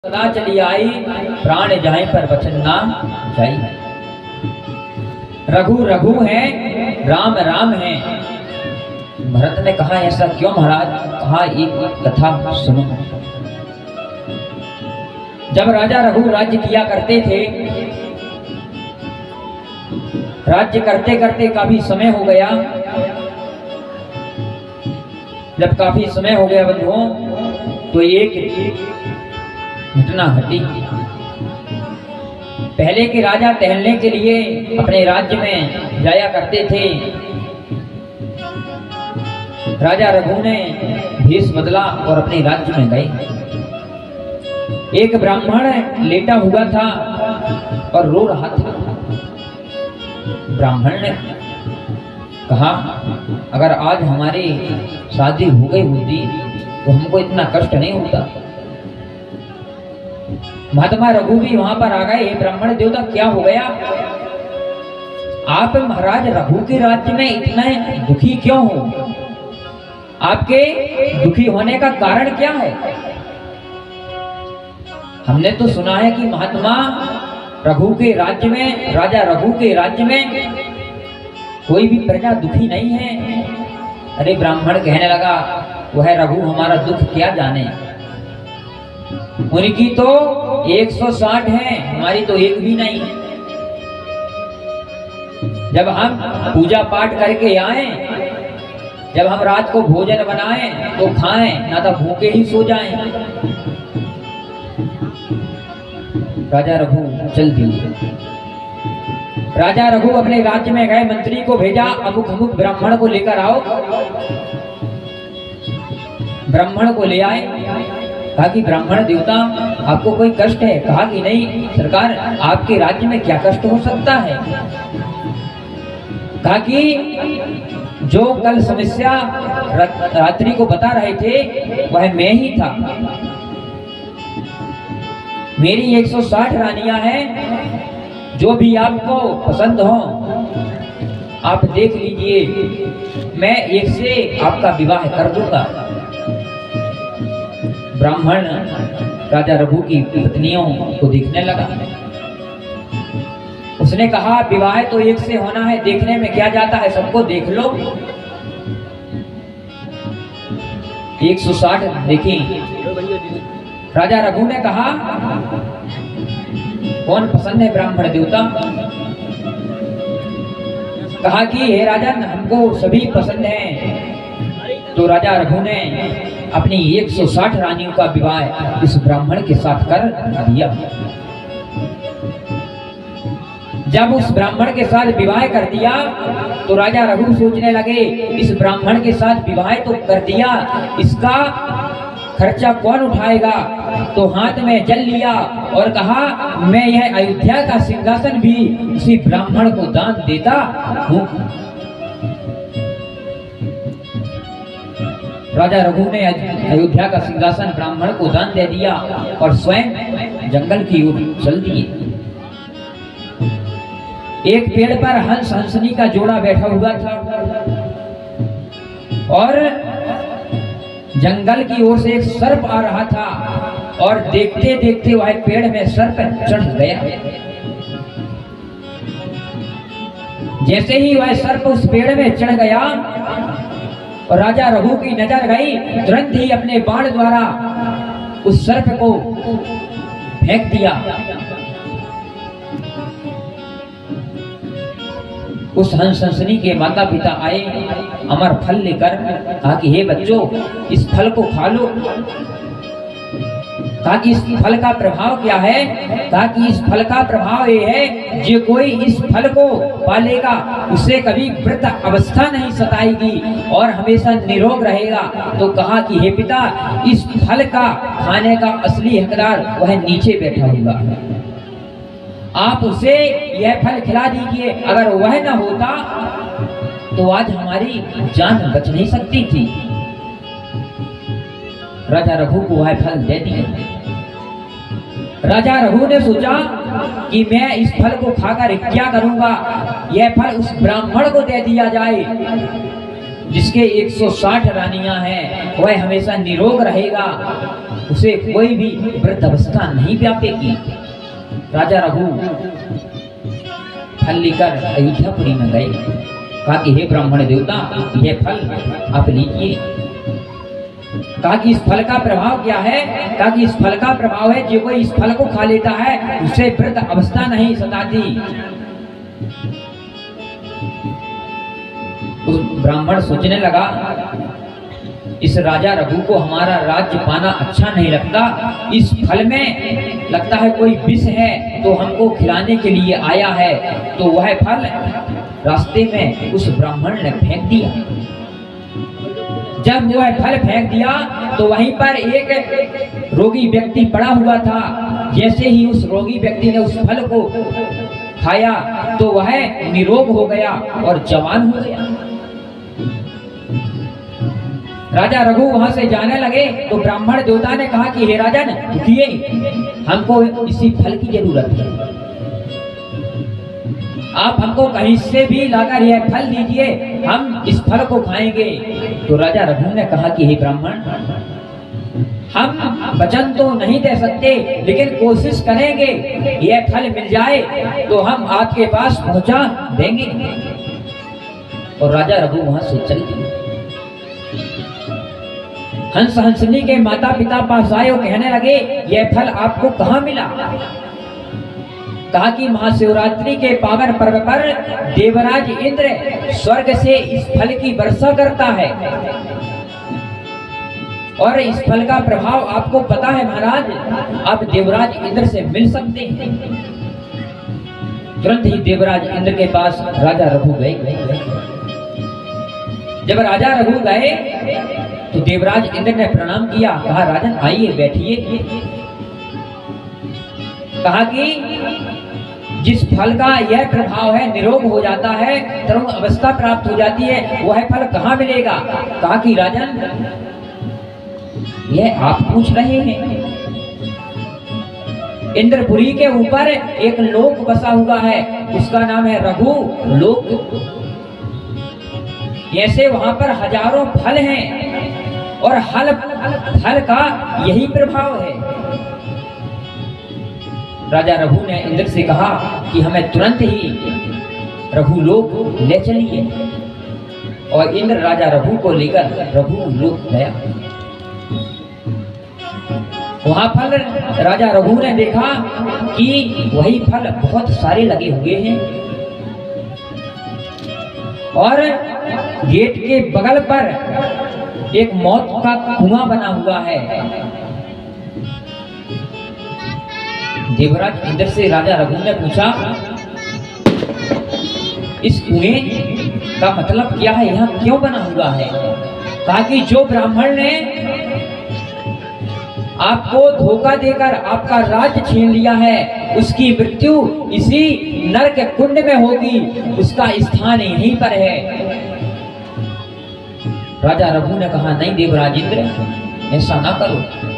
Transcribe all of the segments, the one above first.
सदा चली आई, प्राण जाए पर वचन ना जाई। रघु रघु है, राम राम है। भरत ने कहा ऐसा क्यों महाराज? कहा एक कथा सुनो। जब राजा रघु राज्य किया करते थे, राज्य करते करते काफी समय हो गया। जब काफी समय हो गया बंधुओं, तो एक घटना घटी। पहले के राजा टहलने के लिए अपने राज्य में जाया करते थे। राजा रघु ने भेष बदला और अपने राज्य में गए। एक ब्राह्मण लेटा हुआ था और रो रहा था। ब्राह्मण ने कहा, अगर आज हमारी शादी हो गई होती तो हमको इतना कष्ट नहीं होता। महात्मा रघु भी वहां पर आ गए। ब्राह्मण देवता, क्या हो गया? आप महाराज रघु के राज्य में इतने दुखी क्यों हो? आपके दुखी होने का कारण क्या है? हमने तो सुना है कि महात्मा रघु के राज्य में, राजा रघु के राज्य में कोई भी प्रजा दुखी नहीं है। अरे ब्राह्मण कहने लगा, वह रघु हमारा दुख क्या जाने। उनकी तो 160 है, हमारी तो एक भी नहीं। जब हम पूजा पाठ करके आए, जब हम रात को भोजन बनाएं तो खाएं, ना तो भूखे ही सो जाएं। राजा रघु चल दिए। राजा रघु अपने राज्य में गए, मंत्री को भेजा, अमुक अमुक ब्राह्मण को लेकर आओ। ब्राह्मण को ले आए। कहा कि ब्राह्मण देवता, आपको कोई कष्ट है? कहा कि नहीं सरकार, आपके राज्य में क्या कष्ट हो सकता है? कहा कि जो कल समस्या रात्रि को बता रहे थे वह मैं ही था। मेरी 160 रानियां हैं, जो भी आपको पसंद हो आप देख लीजिए, मैं एक से आपका विवाह कर दूंगा। ब्राह्मण राजा रघु की पत्नियों को देखने लगा। उसने कहा, विवाह तो एक से होना है, देखने में क्या जाता है, सबको देख लो। 160 देखी। राजा रघु ने कहा, कौन पसंद है ब्राह्मण देवता? कहा कि हे राजन, हमको सभी पसंद हैं। तो राजा रघु ने अपनी 160 रानियों का विवाह इस ब्राह्मण के साथ कर दिया। जब उस ब्राह्मण के साथ विवाह कर दिया तो राजा रघु सोचने लगे, इस ब्राह्मण के साथ विवाह तो कर दिया, इसका खर्चा कौन उठाएगा? तो हाथ में जल लिया और कहा, मैं यह अयोध्या का सिंहासन भी उसी ब्राह्मण को दान देता हूँ। राजा रघु ने अयोध्या का सिंहासन ब्राह्मण को दान दे दिया और स्वयं जंगल की ओर चल दिए। एक पेड़ पर हंस हंसनी का जोड़ा बैठा हुआ था और जंगल की ओर से एक सर्प आ रहा था और देखते देखते वह पेड़ में सर्प चढ़ गया। जैसे ही वह सर्प उस पेड़ में चढ़ गया और राजा रघु की नजर गई, तुरंत ही अपने बाण द्वारा उस सर्प को फेंक दिया। उस हंस हंसनी के माता पिता आए अमर फल लेकर। कहा कि हे बच्चों, इस फल को खा लो। कहा कि इस फल का प्रभाव क्या है? कहा कि इस फल का प्रभाव ये है, जो कोई इस फल को पालेगा उसे कभी वृद्ध अवस्था नहीं सताएगी और हमेशा निरोग रहेगा। तो कहा कि हे पिता, इस फल का खाने का असली हकदार वह नीचे बैठा हुआ है, आप उसे यह फल खिला दीजिए। अगर वह न होता तो आज हमारी जान बच नहीं सकती थी। राजा रघु को वह फल दे दिया। राजा रघु ने सोचा कि मैं इस फल को खाकर क्या करूंगा, यह फल उस ब्राह्मण को दे दिया जाए। जिसके 160 रानियां हैं वह हमेशा निरोग रहेगा, उसे कोई भी वृद्ध अवस्था नहीं व्यापेगी। राजा रघु फल लेकर अयोध्यापुरी में गए। कहा कि हे ब्राह्मण देवता, यह फल आप लीजिए। कहा कि इस फल का प्रभाव क्या है? कहा कि इस फल का प्रभाव है, जो कोई इस फल को खा लेता है उसे वृद्ध अवस्था नहीं सताती। उस ब्राह्मण सोचने लगा, इस राजा रघु को हमारा राज्य पाना अच्छा नहीं लगता, इस फल में लगता है कोई विष है, तो हमको खिलाने के लिए आया है। तो वह फल रास्ते में उस ब्राह्मण ने फेंक दिया। जब वह फल फेंक दिया तो वहीं पर एक रोगी व्यक्ति पड़ा हुआ था। जैसे ही उस रोगी व्यक्ति ने उस फल को खाया तो वह निरोग हो गया और जवान हो गया। राजा रघु वहां से जाने लगे तो ब्राह्मण देवता ने कहा कि हे राजन, रुकिए, हमको इसी फल की जरूरत है, आप हमको कहीं से भी लाकर यह फल दीजिए, हम इस फल को खाएंगे। तो राजा रघु ने कहा कि हे ब्राह्मण, हम वचन तो नहीं दे सकते, लेकिन कोशिश करेंगे, यह फल मिल जाए तो हम आपके पास पहुंचा देंगे। और राजा रघु वहां से चल दिए। हंस हंसनी के माता पिता पास आए और कहने लगे, यह फल आपको कहाँ मिला? कहा कि महाशिवरात्रि के पावन पर्व पर देवराज इंद्र स्वर्ग से इस फल की वर्षा करता है और इस फल का प्रभाव आपको पता है महाराज, आप देवराज इंद्र से मिल सकते हैं। तुरंत ही देवराज इंद्र के पास राजा रघु गए। जब राजा रघु गए तो देवराज इंद्र ने प्रणाम किया। कहा, राजन आइए बैठिए। कहा कि जिस फल का यह प्रभाव है, निरोग हो जाता है, तरुण अवस्था प्राप्त हो जाती है, वह फल कहाँ मिलेगा? कहा कि राजन, यह आप पूछ रहे हैं। इंद्रपुरी के ऊपर एक लोक बसा हुआ है, उसका नाम है रघु लोक। ऐसे वहां पर हजारों फल हैं और हर फल का यही प्रभाव है। राजा रघु ने इंद्र से कहा कि हमें तुरंत ही रघुलोक ले चलिए। और इंद्र राजा रघु को लेकर रघुलोक गया। वहां फल राजा रघु ने देखा कि वही फल बहुत सारे लगे हुए हैं और गेट के बगल पर एक मौत का कुआं बना हुआ है। देवराज इंद्र से राजा रघु ने पूछा, इस कुएं का मतलब क्या है, यहाँ क्यों बना हुआ है? कहा कि जो ब्राह्मण ने आपको धोखा देकर आपका राज्य छीन लिया है, उसकी मृत्यु इसी नरक कुंड में होगी, उसका स्थान यहीं पर है। राजा रघु ने कहा, नहीं देवराज इंद्र, ऐसा ना करो।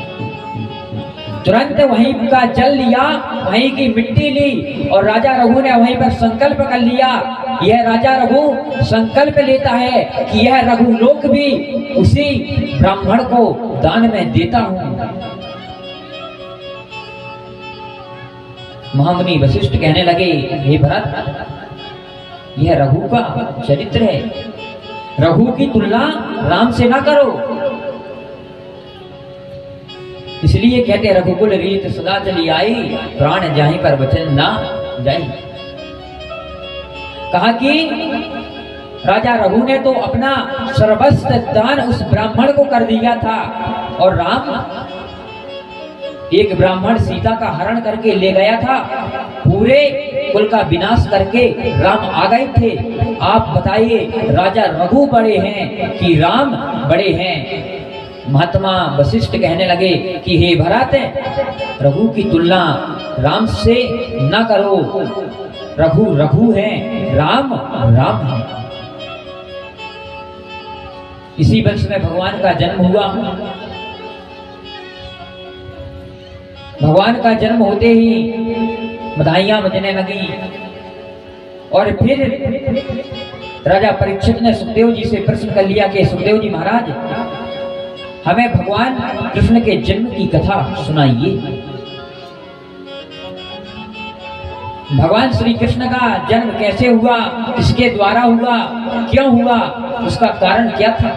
तुरंत वहीं का जल लिया, वहीं की मिट्टी ली और राजा रघु ने वहीं पर संकल्प कर लिया। यह राजा रघु संकल्प लेता है कि यह रघुलोक भी उसी ब्राह्मण को दान में देता हूं। महामुनि वशिष्ठ कहने लगे, हे भरत, यह रघु का चरित्र है, रघु की तुलना राम से ना करो। इसलिए कहते रघुकुल रीत सदा चली आई, प्राण जाहि पर वचन ना जाई। कहा कि राजा रघु ने तो अपना सर्वस्व दान उस ब्राह्मण को कर दिया था और राम, एक ब्राह्मण सीता का हरण करके ले गया था, पूरे कुल का विनाश करके राम आ गए थे। आप बताइए, राजा रघु बड़े हैं कि राम बड़े हैं? महात्मा वशिष्ठ कहने लगे कि हे भरत, रघु की तुलना राम से न करो। रघु रघु है, राम राम है। इसी वंश में भगवान का जन्म हुआ। भगवान का जन्म होते ही बधाइयां बजने लगी और फिर राजा परीक्षित ने सुखदेव जी से प्रश्न कर लिया कि सुखदेव जी महाराज, हमें भगवान कृष्ण के जन्म की कथा सुनाइए। भगवान श्री कृष्ण का जन्म कैसे हुआ, किसके द्वारा हुआ, क्यों हुआ, उसका कारण क्या था।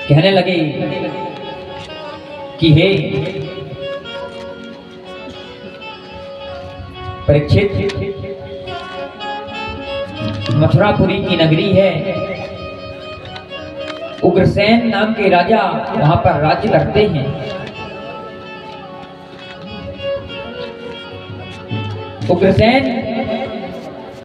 कहने लगे कि हे परीक्षित, मथुरापुरी की नगरी है, उग्रसेन नाम के राजा वहां पर राज्य करते हैं। उग्रसेन